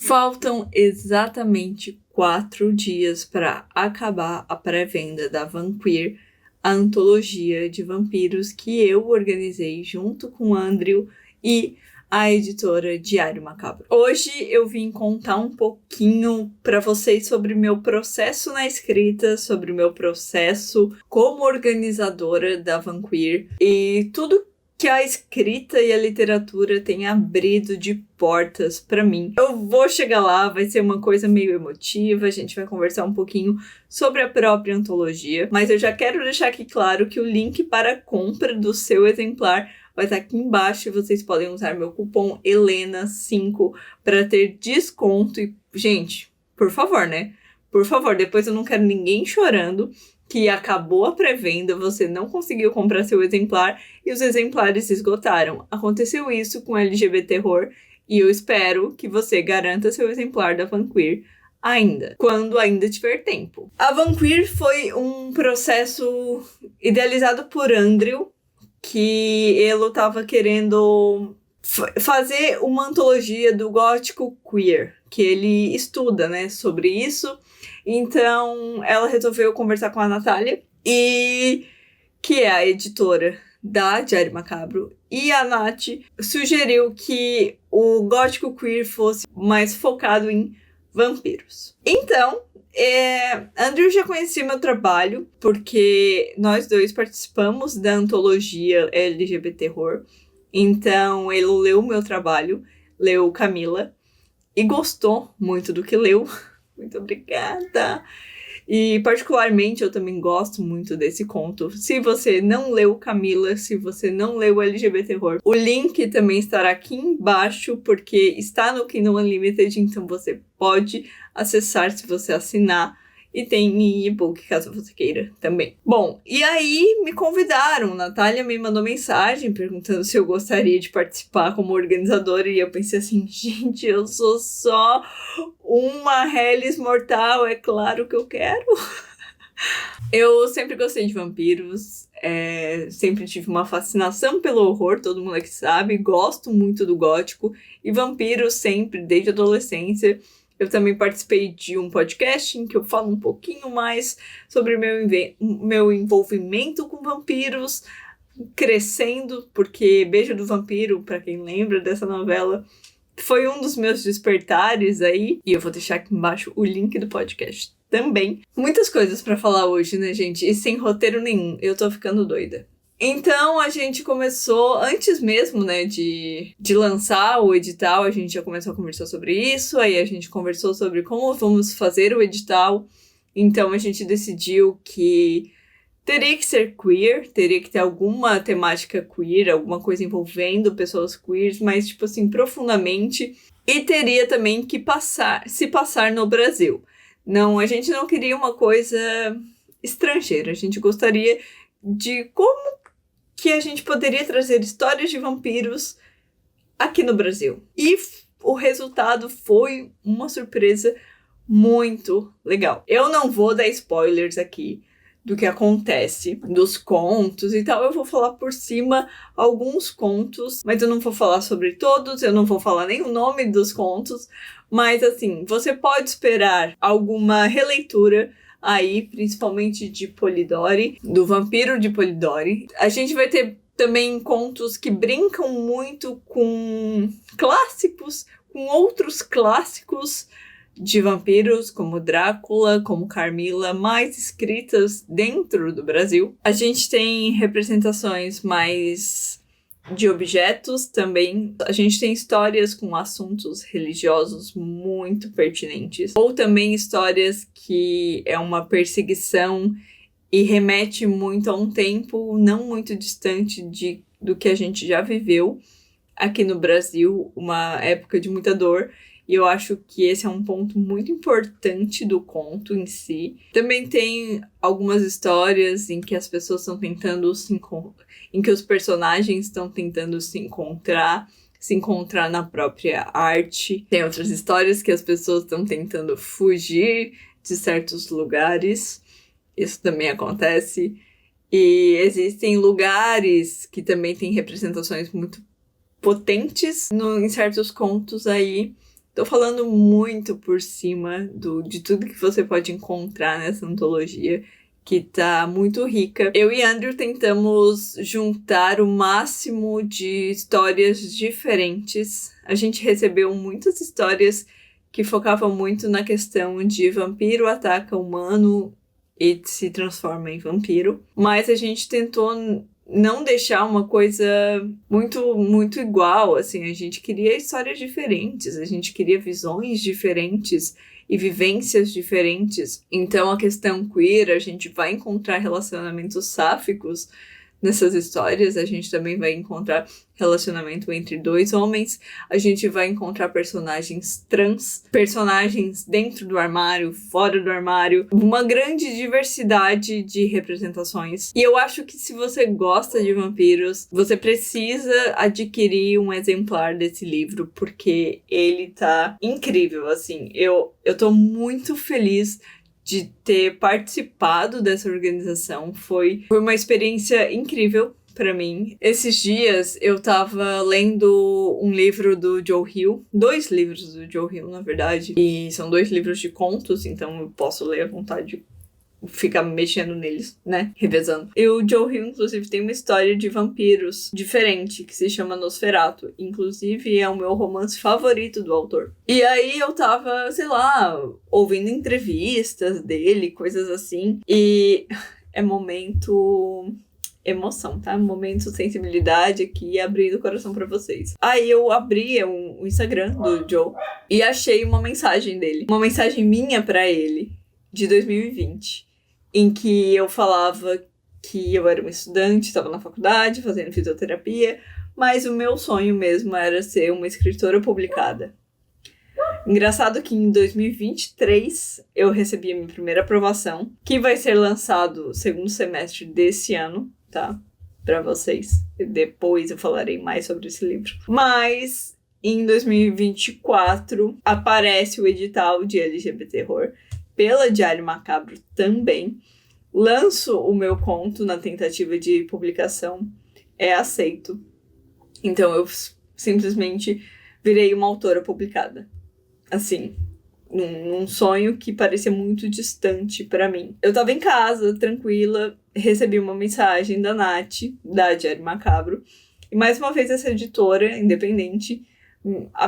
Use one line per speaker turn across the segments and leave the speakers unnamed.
Faltam exatamente 4 dias para acabar a pré-venda da Vampyr, a antologia de vampiros que eu organizei junto com o Andrew e a editora Diário Macabro. Hoje eu vim contar um pouquinho para vocês sobre meu processo na escrita, sobre o meu processo como organizadora da Vampyr e tudo que a escrita e a literatura têm abrido de portas para mim. Eu vou chegar lá, vai ser uma coisa meio emotiva, a gente vai conversar um pouquinho sobre a própria antologia, mas eu já quero deixar aqui claro que o link para a compra do seu exemplar vai estar aqui embaixo e vocês podem usar meu cupom HELENA5 para ter desconto. E, gente, por favor, né? Por favor, depois eu não quero ninguém chorando que acabou a pré-venda, você não conseguiu comprar seu exemplar e os exemplares se esgotaram. Aconteceu isso com LGBT Horror e eu espero que você garanta seu exemplar da Vampyr ainda, quando ainda tiver tempo. A Vampyr foi um processo idealizado por Andrew, que ele estava querendo fazer uma antologia do gótico queer, que ele estuda, né, sobre isso. Então, ela resolveu conversar com a Natália, que é a editora da Diário Macabro, e a Nath sugeriu que o gótico queer fosse mais focado em vampiros. Então, Andrew já conhecia meu trabalho, porque nós dois participamos da antologia LGBT Horror. Então, ele leu o meu trabalho, leu Camila, e gostou muito do que leu. Muito obrigada! E, particularmente, eu também gosto muito desse conto. Se você não leu Camila, se você não leu LGBT Horror, o link também estará aqui embaixo, porque está no Kindle Unlimited, então você pode acessar se você assinar. E tem em e-book, caso você queira também. Bom, e aí me convidaram. Natália me mandou mensagem perguntando se eu gostaria de participar como organizadora. E eu pensei assim, gente, eu sou só uma Hellis mortal, é claro que eu quero. Eu sempre gostei de vampiros, sempre tive uma fascinação pelo horror, todo mundo aqui sabe. Gosto muito do gótico e vampiros sempre, desde a adolescência. Eu também participei de um podcast em que eu falo um pouquinho mais sobre meu envolvimento com vampiros, crescendo, porque Beijo do Vampiro, para quem lembra dessa novela, foi um dos meus despertares aí. E eu vou deixar aqui embaixo o link do podcast também. Muitas coisas para falar hoje, né, gente? E sem roteiro nenhum, eu tô ficando doida. Então, a gente começou, antes mesmo, né, de lançar o edital, a gente já começou a conversar sobre isso, aí a gente conversou sobre como vamos fazer o edital. Então, a gente decidiu que teria que ser queer, teria que ter alguma temática queer, alguma coisa envolvendo pessoas queers, mas, tipo assim, profundamente. E teria também que se passar no Brasil. Não, a gente não queria uma coisa estrangeira, a gente gostaria de como que a gente poderia trazer histórias de vampiros aqui no Brasil. E o resultado foi uma surpresa muito legal. Eu não vou dar spoilers aqui do que acontece, dos contos e tal. Eu vou falar por cima alguns contos, mas eu não vou falar sobre todos, eu não vou falar nem o nome dos contos. Mas assim, você pode esperar alguma releitura aí, principalmente de Polidori, do Vampiro de Polidori. A gente vai ter também contos que brincam muito com clássicos, com outros clássicos de vampiros, como Drácula, como Carmila, mais escritas dentro do Brasil. A gente tem representações mais de objetos também. A gente tem histórias com assuntos religiosos muito pertinentes. Ou também histórias que é uma perseguição e remete muito a um tempo não muito distante do que a gente já viveu aqui no Brasil, uma época de muita dor. E eu acho que esse é um ponto muito importante do conto em si. Também tem algumas histórias em que as pessoas estão tentando em que os personagens estão tentando se encontrar na própria arte. Tem outras histórias que as pessoas estão tentando fugir de certos lugares. Isso também acontece. E existem lugares que também têm representações muito potentes em certos contos aí Tô falando muito por cima de tudo que você pode encontrar nessa antologia, que tá muito rica. Eu e Andrew tentamos juntar o máximo de histórias diferentes. A gente recebeu muitas histórias que focavam muito na questão de vampiro ataca humano e se transforma em vampiro. Mas a gente tentou não deixar uma coisa muito igual, assim. A gente queria histórias diferentes, a gente queria visões diferentes e vivências diferentes. Então, a questão queer, a gente vai encontrar relacionamentos sáficos nessas histórias, a gente também vai encontrar relacionamento entre dois homens, a gente vai encontrar personagens trans, personagens dentro do armário, fora do armário, uma grande diversidade de representações. E eu acho que se você gosta de vampiros, você precisa adquirir um exemplar desse livro, porque ele tá incrível, assim. Eu tô muito feliz de ter participado dessa organização. Foi uma experiência incrível pra mim. Esses dias eu tava lendo um livro do Joe Hill, 2 livros do Joe Hill, na verdade, e são 2 livros de contos, então eu posso ler à vontade, ficar mexendo neles, né? Revezando. E o Joe Hill, inclusive, tem uma história de vampiros diferente, que se chama Nosferatu. Inclusive, é o meu romance favorito do autor. E aí eu tava, sei lá, ouvindo entrevistas dele, coisas assim. E é momento emoção, tá? Momento sensibilidade aqui, abrindo o coração pra vocês. Aí eu abri o Instagram do Joe e achei uma mensagem dele. Uma mensagem minha pra ele, de 2020. Em que eu falava que eu era uma estudante, estava na faculdade, fazendo fisioterapia, mas o meu sonho mesmo era ser uma escritora publicada. Engraçado que em 2023 eu recebi a minha primeira aprovação, que vai ser lançado no segundo semestre desse ano, tá? Pra vocês. Depois eu falarei mais sobre esse livro. Mas em 2024 aparece o edital de LGBT Horror pela Diário Macabro também. Lanço o meu conto na tentativa de publicação, é aceito. Então eu simplesmente virei uma autora publicada. Assim, num sonho que parecia muito distante pra mim. Eu tava em casa, tranquila, recebi uma mensagem da Nath, da Diário Macabro, e mais uma vez essa editora independente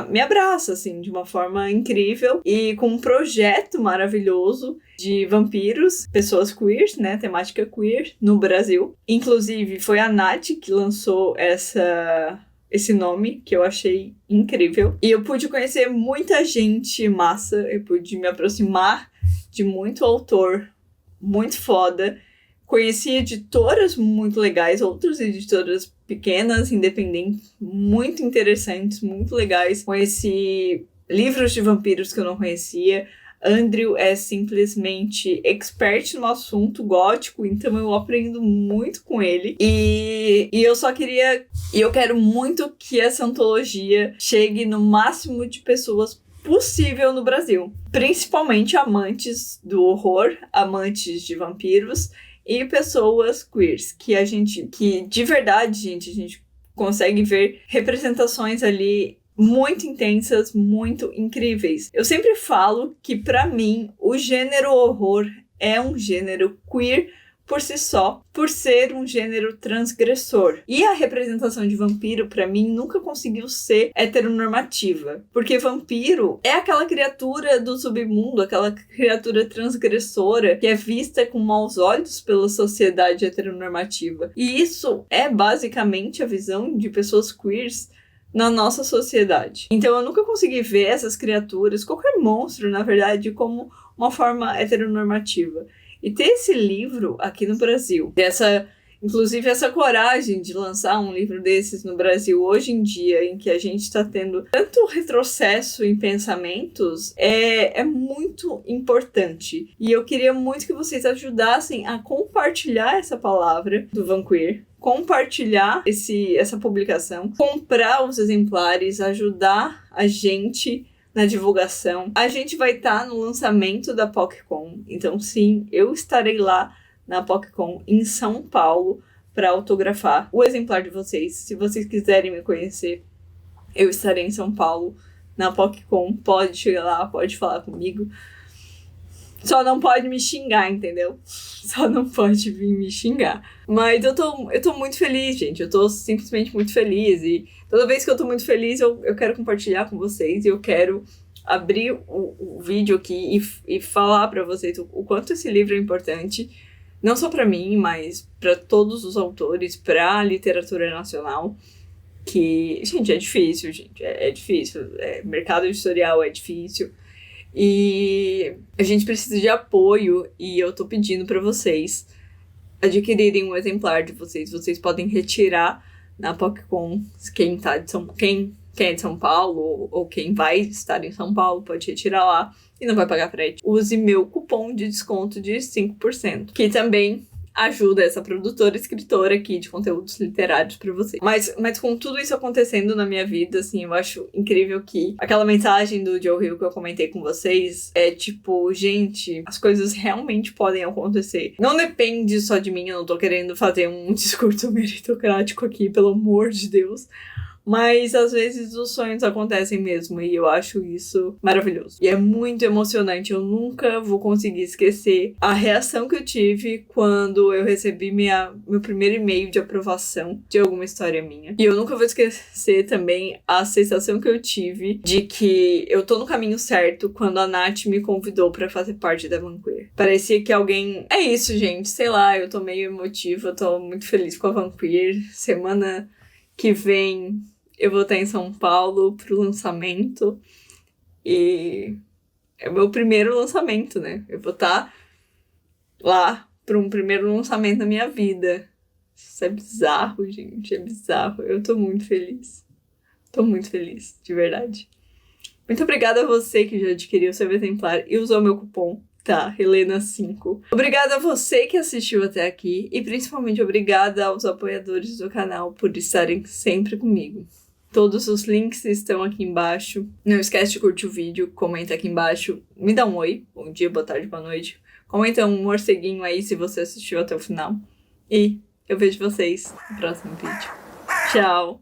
me abraça, assim, de uma forma incrível e com um projeto maravilhoso de vampiros, pessoas queers, né, temática queer no Brasil. Inclusive, foi a Nath que lançou esse nome, que eu achei incrível. E eu pude conhecer muita gente massa, eu pude me aproximar de muito autor muito foda. Conheci editoras muito legais, outras editoras pequenas, independentes, muito interessantes, muito legais. Conheci livros de vampiros que eu não conhecia. Andrew é simplesmente expert no assunto gótico, então eu aprendo muito com ele. E eu só queria... E eu quero muito que essa antologia chegue no máximo de pessoas possível no Brasil. Principalmente amantes do horror, amantes de vampiros e pessoas queers, que de verdade, gente, a gente consegue ver representações ali muito intensas, muito incríveis. Eu sempre falo que, pra mim, o gênero horror é um gênero queer por si só, por ser um gênero transgressor. E a representação de vampiro, pra mim, nunca conseguiu ser heteronormativa. Porque vampiro é aquela criatura do submundo, aquela criatura transgressora que é vista com maus olhos pela sociedade heteronormativa. E isso é basicamente a visão de pessoas queers na nossa sociedade. Então eu nunca consegui ver essas criaturas, qualquer monstro, na verdade, como uma forma heteronormativa. E ter esse livro aqui no Brasil, inclusive essa coragem de lançar um livro desses no Brasil hoje em dia, em que a gente está tendo tanto retrocesso em pensamentos, é muito importante. E eu queria muito que vocês ajudassem a compartilhar essa palavra do Vanqueer, compartilhar essa publicação, comprar os exemplares, ajudar a gente na divulgação. A gente vai estar no lançamento da PocCon, então sim, eu estarei lá na PocCon em São Paulo para autografar o exemplar de vocês. Se vocês quiserem me conhecer, eu estarei em São Paulo na PocCon, pode chegar lá, pode falar comigo. Só não pode me xingar, entendeu? Só não pode vir me xingar. Mas eu tô muito feliz, gente. Eu tô simplesmente muito feliz. E toda vez que eu tô muito feliz, eu quero compartilhar com vocês. E eu quero abrir o vídeo aqui e falar pra vocês o quanto esse livro é importante. Não só pra mim, mas pra todos os autores, pra literatura nacional. Que, gente, é difícil, gente. É difícil. Mercado editorial é difícil. E a gente precisa de apoio e eu tô pedindo pra vocês adquirirem um exemplar de vocês. Vocês podem retirar na PocCon. Quem é de São Paulo ou quem vai estar em São Paulo pode retirar lá e não vai pagar frete. Use meu cupom de desconto de 5%, que também ajuda essa produtora, escritora aqui de conteúdos literários pra vocês. Mas com tudo isso acontecendo na minha vida, assim, eu acho incrível que aquela mensagem do Joe Hill que eu comentei com vocês é tipo, gente, as coisas realmente podem acontecer. Não depende só de mim, eu não tô querendo fazer um discurso meritocrático aqui, pelo amor de Deus. Mas às vezes os sonhos acontecem mesmo e eu acho isso maravilhoso. E é muito emocionante, eu nunca vou conseguir esquecer a reação que eu tive quando eu recebi meu primeiro e-mail de aprovação de alguma história minha. E eu nunca vou esquecer também a sensação que eu tive de que eu tô no caminho certo quando a Nath me convidou pra fazer parte da Vanqueer. Parecia que alguém... É isso, gente, sei lá, eu tô meio emotiva, eu tô muito feliz com a Vanqueer. Semana que vem eu vou estar em São Paulo pro lançamento e é o meu primeiro lançamento, né? Eu vou estar lá para um primeiro lançamento da minha vida. Isso é bizarro, gente, é bizarro. Eu tô muito feliz. Tô muito feliz, de verdade. Muito obrigada a você que já adquiriu seu exemplar e usou meu cupom. Tá, Helena5. Obrigada a você que assistiu até aqui e principalmente obrigada aos apoiadores do canal por estarem sempre comigo. Todos os links estão aqui embaixo. Não esquece de curtir o vídeo, comenta aqui embaixo, me dá um oi, bom dia, boa tarde, boa noite. Comenta um morceguinho aí se você assistiu até o final. E eu vejo vocês no próximo vídeo. Tchau!